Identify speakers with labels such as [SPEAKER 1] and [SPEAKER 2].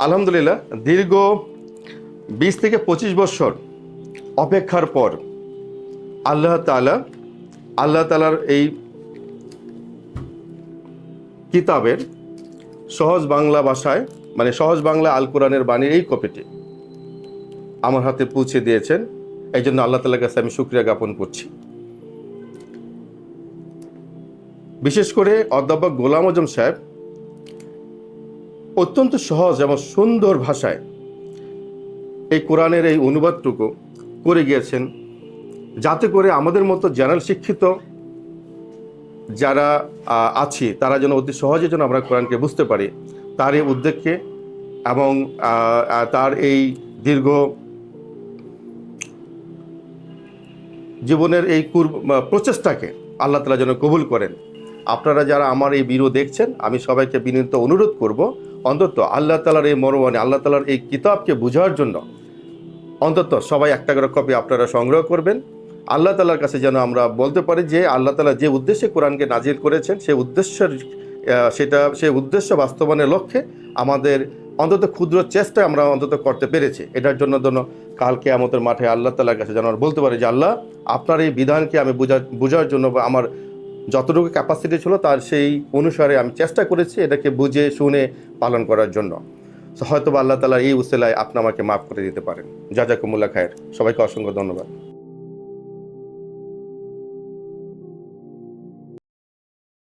[SPEAKER 1] আলহামদুলিল্লাহ দীর্ঘ 20 থেকে 25 বছর অপেক্ষার পর আল্লাহ তাআলার এই কিতাবের সহজ বাংলা ভাষায় মানে সহজ বাংলা আল কোরআনের বাণীর এই কপিটি আমার হাতে পৌঁছে দিয়েছেন। এই জন্য আল্লাহ তাআলার কাছে আমি শুকরিয়া জ্ঞাপন করছি। বিশেষ করে অধ্যাপক গোলাম আজম সাহেব অত্যন্ত সহজ এবং সুন্দর ভাষায় এই কোরআনের এই অনুবাদটুকু করে গিয়েছেন, যাতে করে আমাদের মতো জেনারেল শিক্ষিত যারা আছি তারা যেন অতি সহজে যেন আমরা কোরআনকে বুঝতে পারি, তার এই উদ্যোগকে এবং তার এই দীর্ঘ জীবনের এই প্রচেষ্টাকে আল্লাহ তাআলা যেন কবুল করেন। আপনারা যারা আমার এই ভিডিও দেখছেন, আমি সবাইকে বিনীত অনুরোধ করব, অন্তত আল্লাহ তাআলার এই মর্মবাণী, আল্লাহ তাআলার এই কিতাবকে বোঝার জন্য অন্তত সবাই একটা করে কপি আপনারা সংগ্রহ করবেন। আল্লাহ তাআলার কাছে যেন আমরা বলতে পারি যে আল্লাহ তাআলা যে উদ্দেশ্যে কোরআনকে নাজিল করেছেন সেই উদ্দেশ্য বাস্তবায়নের লক্ষ্যে আমাদের অন্তত ক্ষুদ্র চেষ্টা আমরা অন্তত করতে পেরেছি। এটার জন্য কাল কিয়ামতের মাঠে আল্লাহ তাআলার কাছে যেন আমরা বলতে পারি যে আল্লাহ, আপনার এই বিধানকে আমি বোঝার জন্য বা আমার যতটুকু ক্যাপাসিটি ছিল তার সেই অনুসারে আমি চেষ্টা করেছি এটাকে বুঝে শুনে পালন করার জন্য। হয়তো আল্লাহ তাআলা এই উসিলায় আপনি আমাকে মাফ করে দিতে পারেন। জাযাকুমুল্লাহ খায়ের। সবাইকে অসংখ্য ধন্যবাদ।